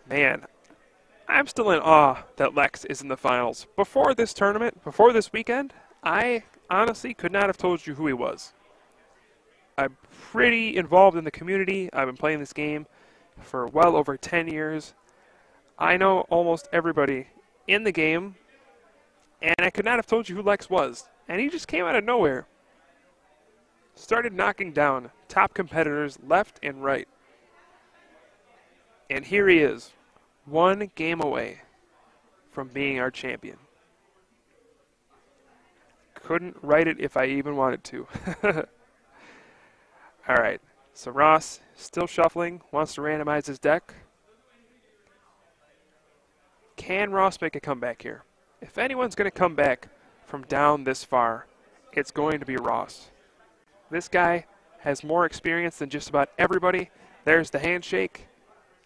Man, I'm still in awe that Lex is in the finals. Before this tournament, before this weekend, I honestly could not have told you who he was. I'm pretty involved in the community. I've been playing this game for well over 10 years. I know almost everybody in the game, and I could not have told you who Lex was. And he just came out of nowhere. Started knocking down top competitors left and right. And here he is, one game away from being our champion. Couldn't write it if I even wanted to. Alright, so Ross, still shuffling, wants to randomize his deck. Can Ross make a comeback here? If anyone's going to come back from down this far, it's going to be Ross. This guy has more experience than just about everybody. There's the handshake.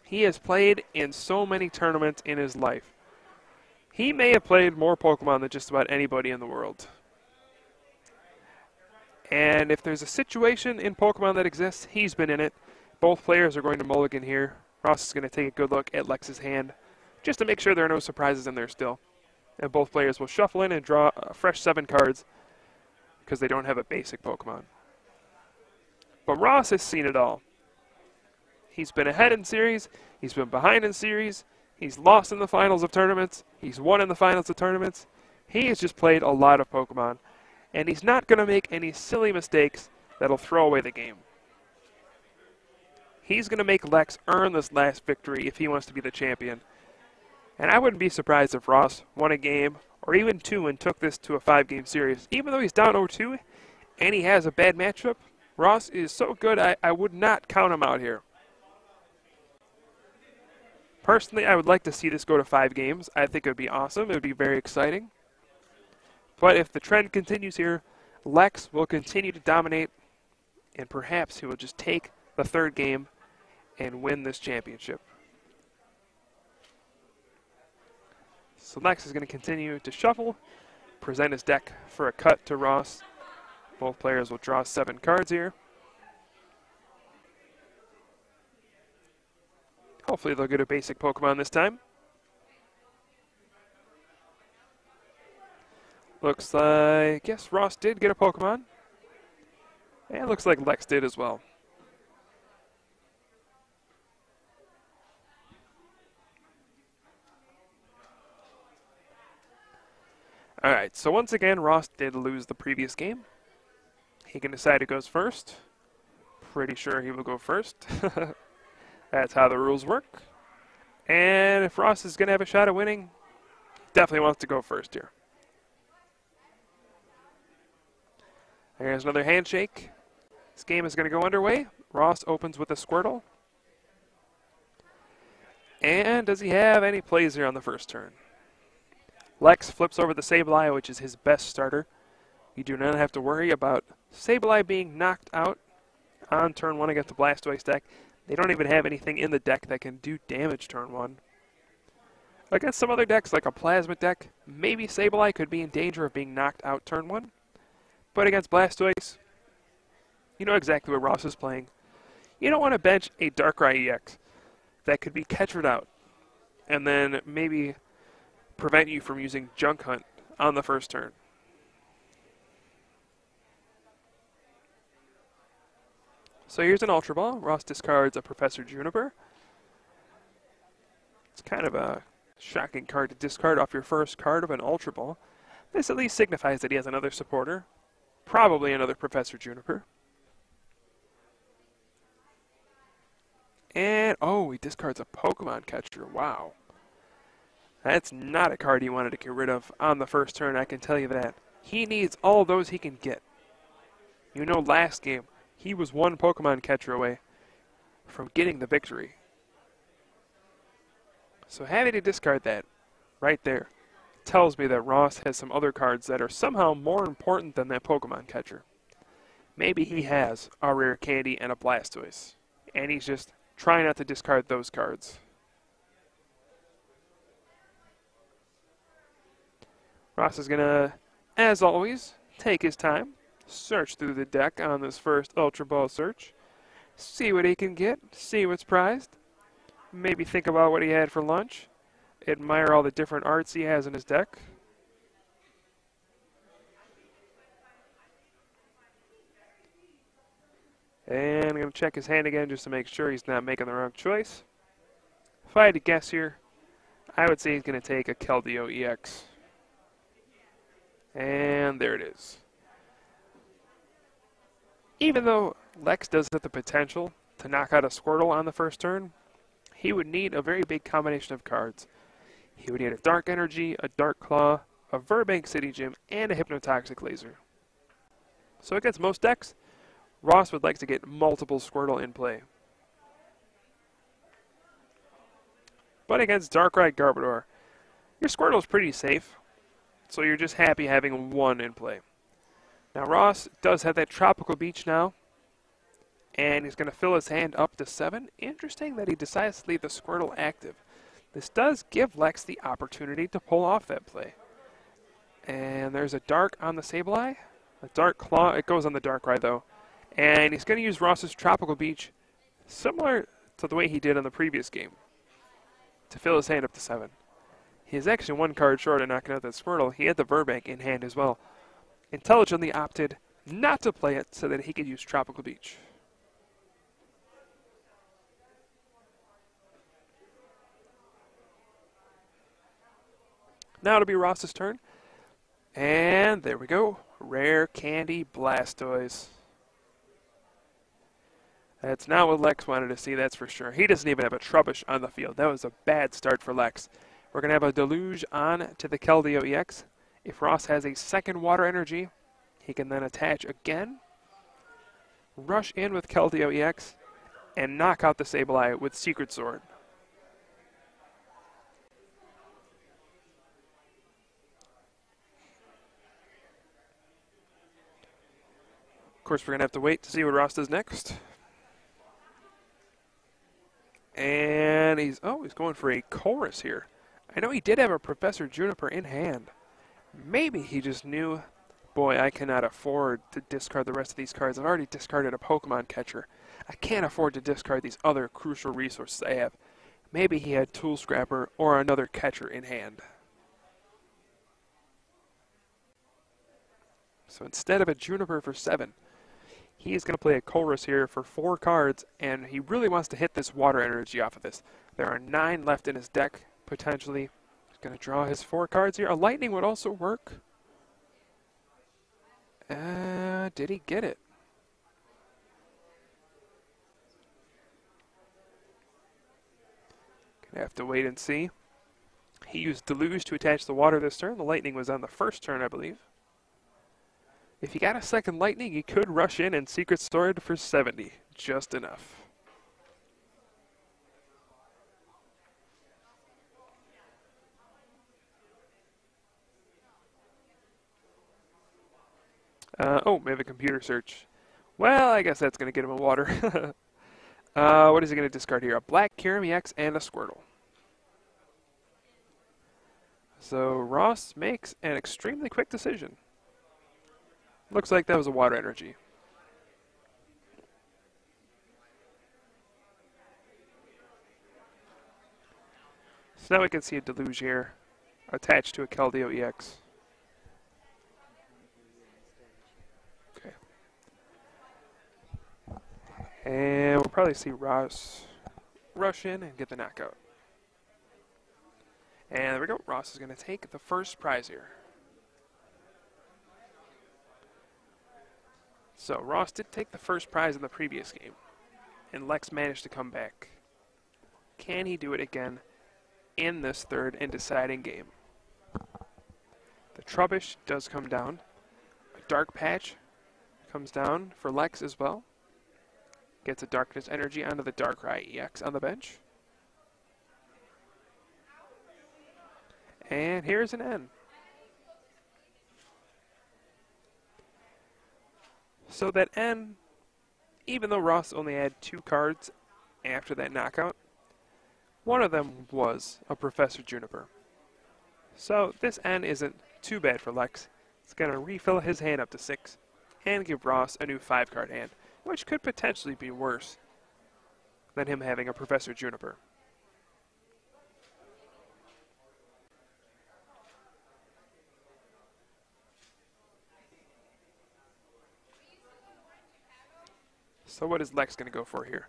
He has played in so many tournaments in his life. He may have played more Pokemon than just about anybody in the world. And if there's a situation in Pokemon that exists, he's been in it. Both players are going to mulligan here. Ross is going to take a good look at Lex's hand, just to make sure there are no surprises in there still. And both players will shuffle in and draw a fresh 7 cards, because they don't have a basic Pokemon. But Ross has seen it all. He's been ahead in series, he's been behind in series, he's lost in the finals of tournaments, he's won in the finals of tournaments. He has just played a lot of Pokemon, and he's not going to make any silly mistakes that'll throw away the game. He's going to make Lex earn this last victory if he wants to be the champion. And I wouldn't be surprised if Ross won a game, or even 2, and took this to a 5-game series. Even though he's down 0-2, and he has a bad matchup, Ross is so good I would not count him out here. Personally, I would like to see this go to 5 games. I think it would be awesome. It would be very exciting. But if the trend continues here, Lex will continue to dominate, and perhaps he will just take the 3rd game and win this championship. So Lex is going to continue to shuffle, present his deck for a cut to Ross. Both players will draw 7 cards here. Hopefully they'll get a basic Pokemon this time. Looks like, yes, Ross did get a Pokemon. And it looks like Lex did as well. Alright, so once again, Ross did lose the previous game. He can decide who goes first. Pretty sure he will go first. That's how the rules work. And if Ross is going to have a shot at winning, definitely wants to go first here. There's another handshake. This game is going to go underway. Ross opens with a Squirtle. And does he have any plays here on the first turn? Lex flips over the Sableye, which is his best starter. You do not have to worry about Sableye being knocked out on turn 1 against the Blastoise deck. They don't even have anything in the deck that can do damage turn 1. Against some other decks, like a Plasma deck, maybe Sableye could be in danger of being knocked out turn 1. But against Blastoise, you know exactly what Ross is playing. You don't want to bench a Darkrai EX that could be catchered out, and then maybe prevent you from using Junk Hunt on the first turn. So here's an Ultra Ball. Ross discards a Professor Juniper. It's kind of a shocking card to discard off your first card of an Ultra Ball. This at least signifies that he has another supporter. Probably another Professor Juniper. And, oh, he discards a Pokemon Catcher. Wow. That's not a card he wanted to get rid of on the first turn, I can tell you that. He needs all those he can get. You know, last game, he was one Pokemon Catcher away from getting the victory. So having to discard that right there tells me that Ross has some other cards that are somehow more important than that Pokemon Catcher. Maybe he has a Rare Candy and a Blastoise, and he's just trying not to discard those cards. Ross is going to, as always, take his time, search through the deck on this first Ultra Ball search, see what he can get, see what's prized. maybe think about what he had for lunch, admire all the different arts he has in his deck. And I'm going to check his hand again just to make sure he's not making the wrong choice. If I had to guess here, I would say he's going to take a Keldeo EX. And there it is. Even though Lex does have the potential to knock out a Squirtle on the first turn, he would need a very big combination of cards. He would need a Dark Energy, a Dark Claw, a Verbank City Gym, and a Hypnotoxic Laser. So against most decks, Ross would like to get multiple Squirtle in play. But against Darkrai Garbodor, your Squirtle is pretty safe, so you're just happy having one in play. Now Ross does have that Tropical Beach now, and he's going to fill his hand up to 7. Interesting that he decides to leave the Squirtle active. This does give Lex the opportunity to pull off that play. And there's a Dark on the Sableye, a Dark Claw. It goes on the Darkrai though. And he's going to use Ross's Tropical Beach, similar to the way he did on the previous game, to fill his hand up to 7. He's actually one card short of knocking out that Squirtle. He had the Verbank in hand as well. Intelligently opted not to play it so that he could use Tropical Beach. Now it'll be Ross's turn. And there we go. Rare Candy Blastoise. That's not what Lex wanted to see, that's for sure. He doesn't even have a Trubbish on the field. That was a bad start for Lex. We're going to have a Deluge on to the Keldeo EX. If Ross has a second Water Energy, he can then attach again, rush in with Keldeo EX, and knock out the Sableye with Secret Sword. Of course, we're going to have to wait to see what Ross does next. And he's going for a Chorus here. I know he did have a Professor Juniper in hand. Maybe he just knew, boy, I cannot afford to discard the rest of these cards. I've already discarded a Pokemon catcher. I can't afford to discard these other crucial resources I have. Maybe he had Tool Scrapper or another catcher in hand. So instead of a Juniper for 7, he is going to play a Chorus here for 4 cards, and he really wants to hit this Water Energy off of this. There are 9 left in his deck, potentially. He's going to draw his 4 cards here. A Lightning would also work. Did he get it? Gonna have to wait and see. He used Deluge to attach the Water this turn. The Lightning was on the first turn, I believe. If he got a second Lightning, he could rush in and Secret Sword for 70. Just enough. We have a computer search. Well, I guess that's going to get him a Water. What is he going to discard here? A Black Kyurem EX and a Squirtle. So Ross makes an extremely quick decision. Looks like that was a Water Energy. So now we can see a Deluge here attached to a Keldeo EX. Okay. And we'll probably see Ross rush in and get the knockout. And there we go. Ross is going to take the first prize here. So Ross did take the first prize in the previous game, and Lex managed to come back. Can he do it again in this third and deciding game? The Trubbish does come down. A Dark Patch comes down for Lex as well. Gets a Darkness Energy onto the Darkrai EX on the bench. And here's an N. So that N, even though Ross only had 2 cards after that knockout, one of them was a Professor Juniper. So this N isn't too bad for Lex. It's going to refill his hand up to 6 and give Ross a new 5-card hand, which could potentially be worse than him having a Professor Juniper. So what is Lex going to go for here?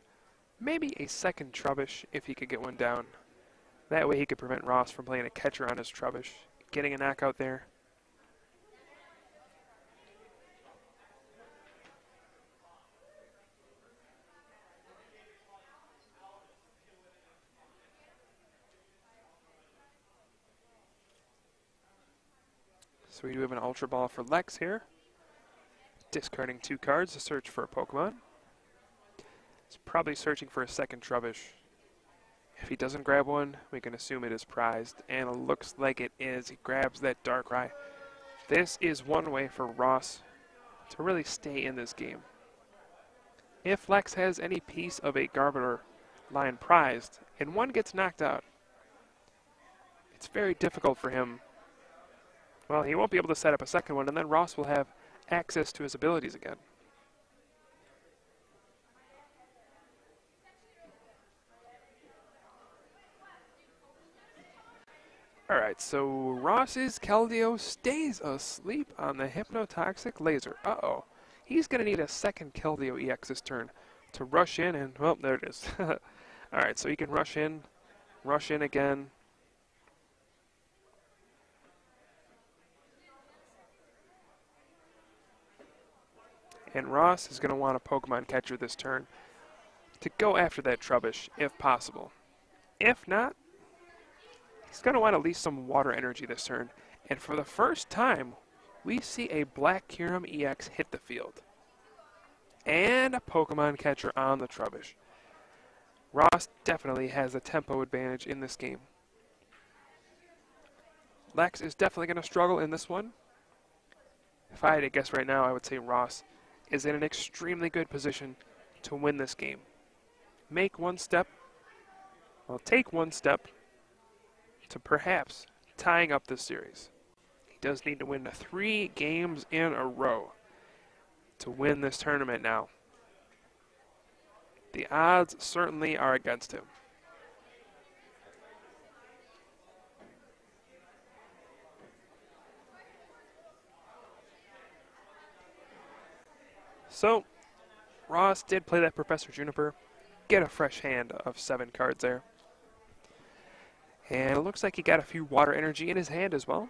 Maybe a second Trubbish if he could get one down. That way he could prevent Ross from playing a catcher on his Trubbish, getting a knockout there. So we do have an Ultra Ball for Lex here. Discarding 2 cards to search for a Pokemon. He's probably searching for a second Trubbish. If he doesn't grab one, we can assume it is prized, and it looks like it is. He grabs that Darkrai. This is one way for Ross to really stay in this game. If Lex has any piece of a Garbodor line prized, and one gets knocked out, it's very difficult for him. Well, he won't be able to set up a second one, and then Ross will have access to his abilities again. Alright, so Ross's Keldeo stays asleep on the Hypnotoxic Laser. Uh-oh. He's going to need a second Keldeo EX this turn to rush in, and, well, there it is. Alright, so he can rush in again. And Ross is going to want a Pokemon catcher this turn to go after that Trubbish, if possible. If not, he's going to want at least some water energy this turn. And for the first time, we see a Black Kyurem EX hit the field. And a Pokemon catcher on the Trubbish. Ross definitely has a tempo advantage in this game. Lex is definitely going to struggle in this one. If I had to guess right now, I would say Ross is in an extremely good position to win this game. Take one step to perhaps tying up this series. He does need to win 3 games in a row to win this tournament now. The odds certainly are against him. So, Ross did play that Professor Juniper, get a fresh hand of 7 cards there. And it looks like he got a few water energy in his hand as well.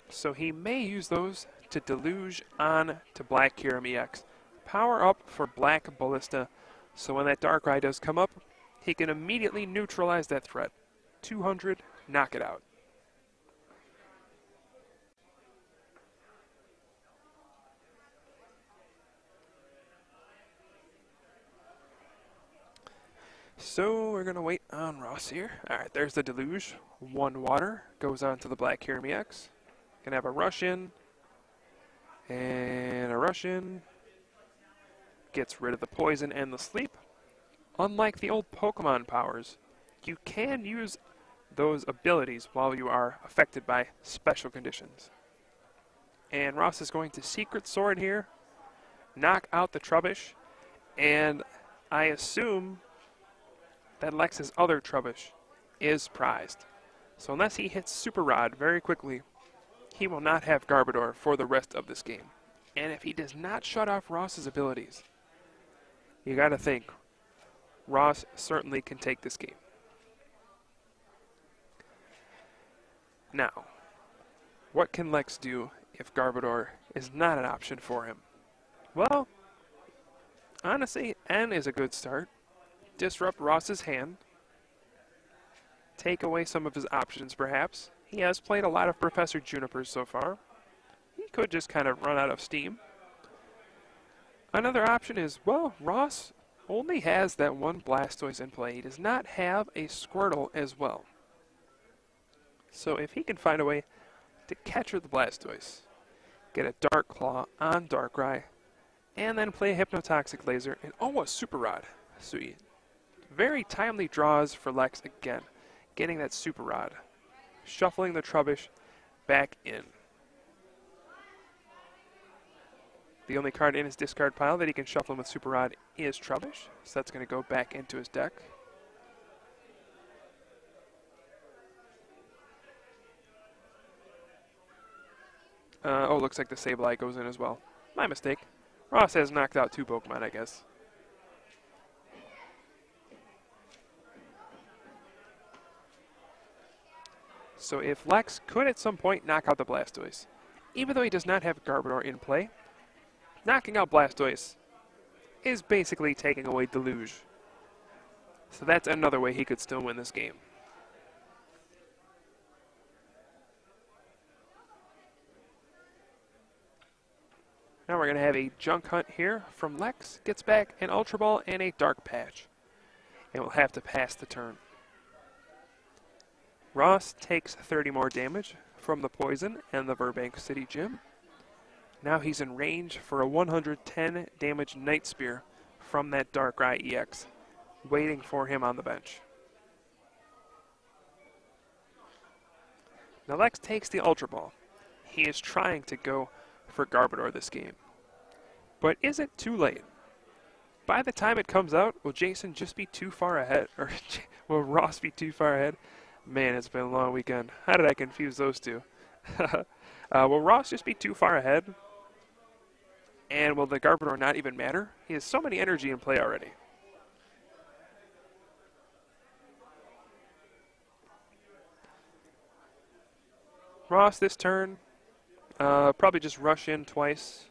So he may use those to deluge on to Black Kyurem EX. Power up for Black Ballista, so when that Darkrai does come up, he can immediately neutralize that threat. 200, knock it out. So we're going to wait on Ross here. Alright, there's the Deluge. 1 water goes on to the Black Kyurem EX. Gonna have a rush in. And a rush in. Gets rid of the poison and the sleep. Unlike the old Pokemon powers, you can use those abilities while you are affected by special conditions. And Ross is going to Secret Sword here. Knock out the Trubbish. And I assume that Lex's other Trubbish is prized. So unless he hits Super Rod very quickly, he will not have Garbodor for the rest of this game. And if he does not shut off Ross's abilities, you gotta think, Ross certainly can take this game. Now, what can Lex do if Garbodor is not an option for him? Well, honestly, N is a good start. Disrupt Ross's hand. Take away some of his options, perhaps. He has played a lot of Professor Junipers so far. He could just kind of run out of steam. Another option is, well, Ross only has that one Blastoise in play. He does not have a Squirtle as well. So if he can find a way to catch the Blastoise, get a Dark Claw on Darkrai, and then play a Hypnotoxic Laser, and oh, a Super Rod. Sweet. Very timely draws for Lex again, getting that Super Rod, shuffling the Trubbish back in. The only card in his discard pile that he can shuffle with Super Rod is Trubbish, so that's going to go back into his deck. Oh, looks like the Sableye goes in as well. My mistake. Ross has knocked out 2 Pokemon, I guess. So if Lex could at some point knock out the Blastoise, even though he does not have Garbodor in play, knocking out Blastoise is basically taking away Deluge. So that's another way he could still win this game. Now we're going to have a Junk Hunt here from Lex. Gets back an Ultra Ball and a Dark Patch. And we'll have to pass the turn. Ross takes 30 more damage from the Poison and the Burbank City Gym. Now he's in range for a 110 damage Night Spear from that Darkrai EX, waiting for him on the bench. Now Lex takes the Ultra Ball. He is trying to go for Garbodor this game. But is it too late? By the time it comes out, will Jason just be too far ahead? Or will Ross be too far ahead? Man, it's been a long weekend. How did I confuse those two? Will Ross just be too far ahead? And will the Garbodor not even matter? He has so many energy in play already. Ross this turn, probably just rush in twice.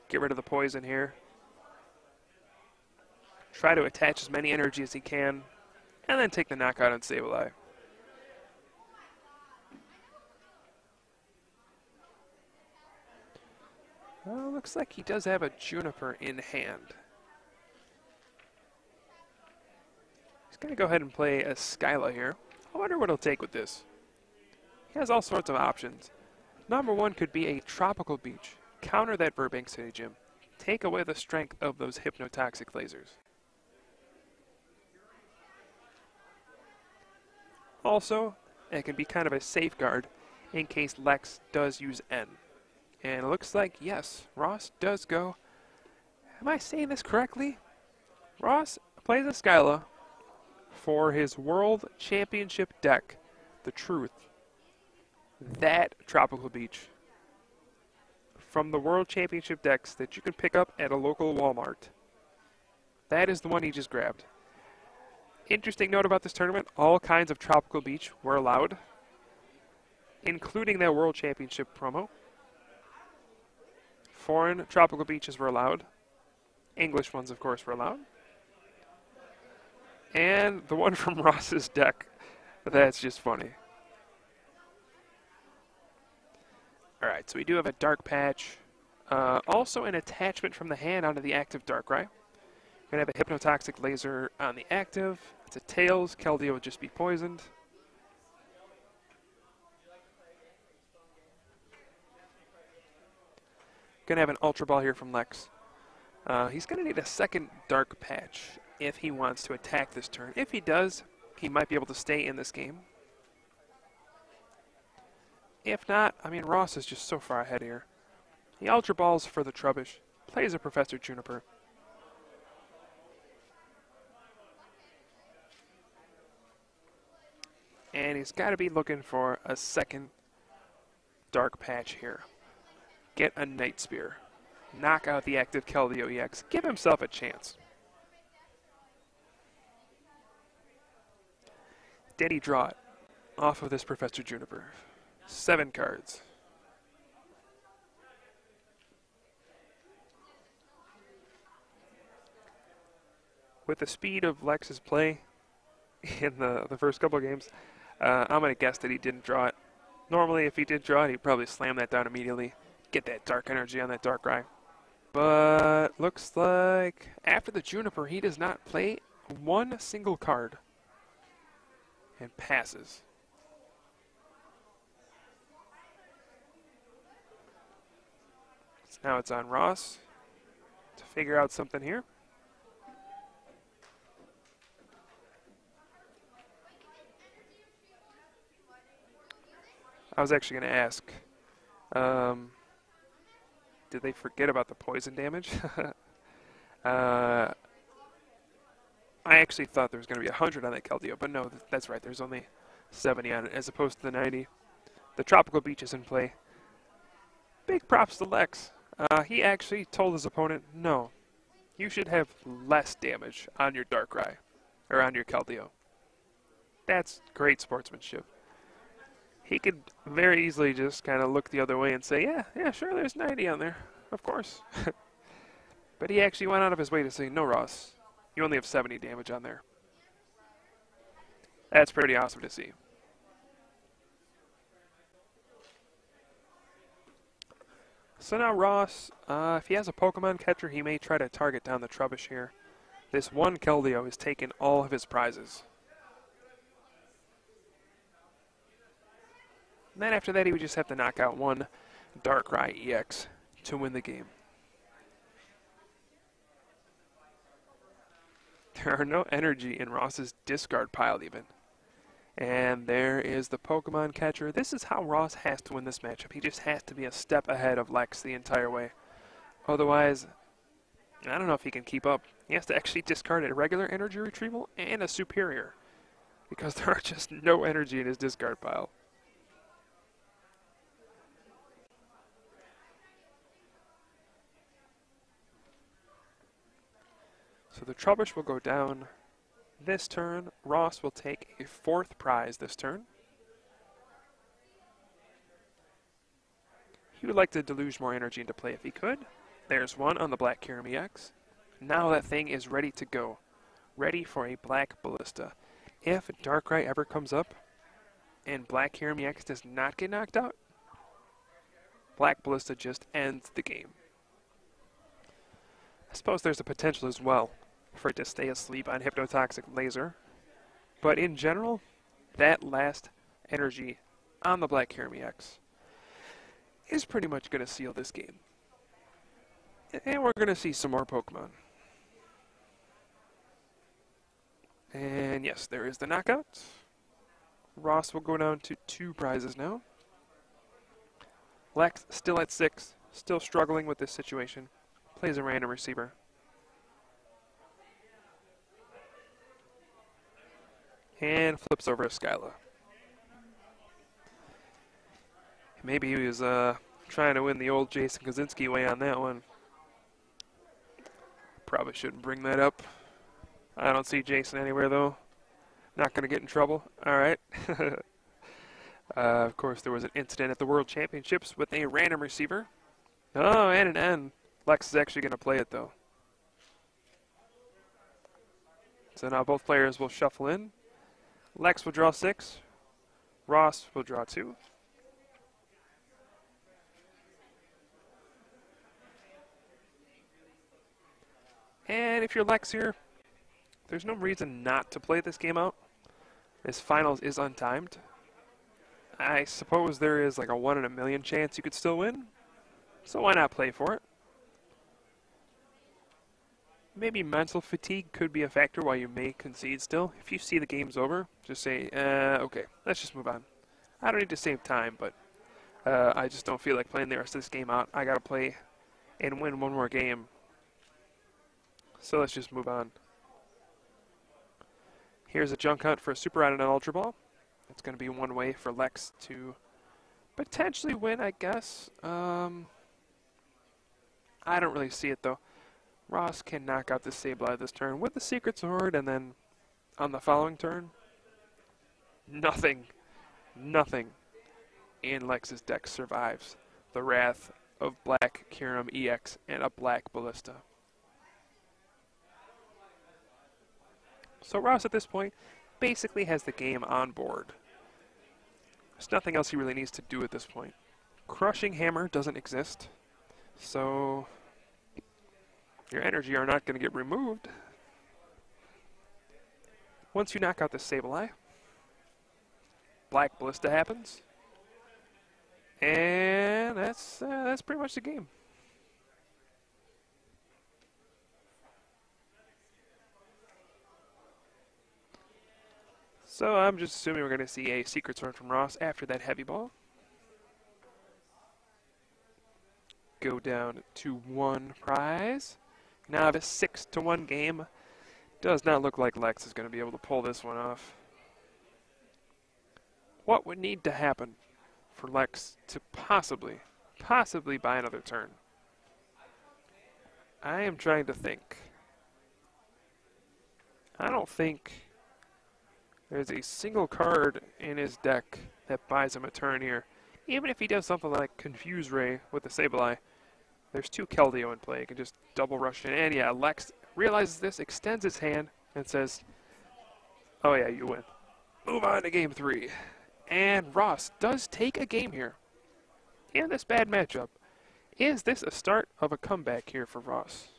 Get rid of the Poison here. Try to attach as many energy as he can, and then take the knockout on Sableye. Well, looks like he does have a Juniper in hand. He's going to go ahead and play a Skyla here. I wonder what he'll take with this. He has all sorts of options. Number one could be a Tropical Beach. Counter that Burbank City Gym. Take away the strength of those Hypnotoxic lasers. Also, it can be kind of a safeguard in case Lex does use N. And it looks like, yes, Ross does go. Am I saying this correctly? Ross plays a Skyla for his World Championship deck, the Truth. That Tropical Beach. From the World Championship decks that you can pick up at a local Walmart. That is the one he just grabbed. Interesting note about this tournament, all kinds of Tropical Beach were allowed, including that World Championship promo. Foreign Tropical Beaches were allowed. English ones, of course, were allowed. And the one from Ross's deck, that's just funny. Alright, so we do have a Dark Patch. Also an attachment from the hand onto the active Darkrai. We're going to have a Hypnotoxic Laser on the active. It's a Tails. Keldeo would just be poisoned. Going to have an Ultra Ball here from Lex. He's going to need a second Dark Patch if he wants to attack this turn. If he does, he might be able to stay in this game. If not, I mean, Ross is just so far ahead here. He Ultra Balls for the Trubbish. Plays a Professor Juniper. And he's got to be looking for a second Dark Patch here. Get a Night Spear. Knock out the active Keldeo EX. Give himself a chance. Did he draw it off of this Professor Juniper? 7 cards. With the speed of Lex's play in the first couple of games, I'm going to guess that he didn't draw it. Normally, if he did draw it, he'd probably slam that down immediately. Get that dark energy on that Darkrai. But looks like after the Juniper, he does not play one single card. And passes. So now it's on Ross to figure out something here. I was actually going to ask, did they forget about the poison damage? I actually thought there was going to be 100 on that Keldeo, but no, that's right. There's only 70 on it as opposed to the 90. The Tropical Beach is in play. Big props to Lex. He actually told his opponent, no, you should have less damage on your Darkrai, or on your Keldeo. That's great sportsmanship. He could very easily just kind of look the other way and say, yeah, sure, there's 90 on there. Of course. But he actually went out of his way to say, no, Ross, you only have 70 damage on there. That's pretty awesome to see. So now Ross, if he has a Pokemon catcher, he may try to target down the Trubbish here. This one Keldeo has taken all of his prizes. And then after that, he would just have to knock out one Darkrai EX to win the game. There are no energy in Ross's discard pile even. And there is the Pokemon catcher. This is how Ross has to win this matchup. He just has to be a step ahead of Lex the entire way. Otherwise, I don't know if he can keep up. He has to actually discard a regular energy retrieval and a superior, because there are just no energy in his discard pile. So the Trubbish will go down this turn. Ross will take a 4th prize this turn. He would like to deluge more energy into play if he could. There's one on the Black Kyurem EX. Now that thing is ready to go. Ready for a Black Ballista. If Darkrai ever comes up and Black Kyurem EX does not get knocked out, Black Ballista just ends the game. I suppose there's a potential as well for it to stay asleep on Hypnotoxic Laser. But in general, that last energy on the Black Kyurem EX is pretty much going to seal this game. And we're going to see some more Pokemon. And yes, there is the knockout. Ross will go down to 2 prizes now. Lex still at 6, still struggling with this situation. Plays a random receiver. And flips over a Skyla. Maybe he was trying to win the old Jason Kaczynski way on that one. Probably shouldn't bring that up. I don't see Jason anywhere though. Not going to get in trouble. Alright. Of course, there was an incident at the World Championships with a random receiver. Oh, and an N. Lex is actually going to play it though. So now both players will shuffle in. Lex will draw 6. Ross will draw 2. And if you're Lex here, there's no reason not to play this game out. This finals is untimed. I suppose there is like a 1 in a million chance you could still win. So why not play for it? Maybe mental fatigue could be a factor why you may concede still. If you see the game's over, just say, okay, let's just move on. I don't need to save time, but I just don't feel like playing the rest of this game out. I gotta play and win one more game. So let's just move on. Here's a junk hunt for a Super Rod and an Ultra Ball. It's going to be one way for Lex to potentially win, I guess. I don't really see it, though. Ross can knock out the Sableye this turn with the Secret Sword, and then on the following turn, nothing in Lex's deck survives the wrath of Black Kyurem EX and a Black Ballista. So Ross at this point basically has the game on board. There's nothing else he really needs to do at this point. Crushing Hammer doesn't exist, so your energy are not going to get removed. Once you knock out the Sableye, Black Ballista happens, and that's pretty much the game. So I'm just assuming we're going to see a Secret Sword from Ross after that Heavy Ball. Go down to 1 prize. Now the 6-1 game. Does not look like Lex is going to be able to pull this one off. What would need to happen for Lex to possibly buy another turn? I am trying to think. I don't think There's a single card in his deck that buys him a turn here. Even if he does something like Confuse Ray with the Sableye, there's 2 Keldeo in play. He can just double rush in. And yeah, Lex realizes this, extends his hand, and says, oh yeah, you win. Move on to game 3. And Ross does take a game here in this bad matchup. Is this a start of a comeback here for Ross?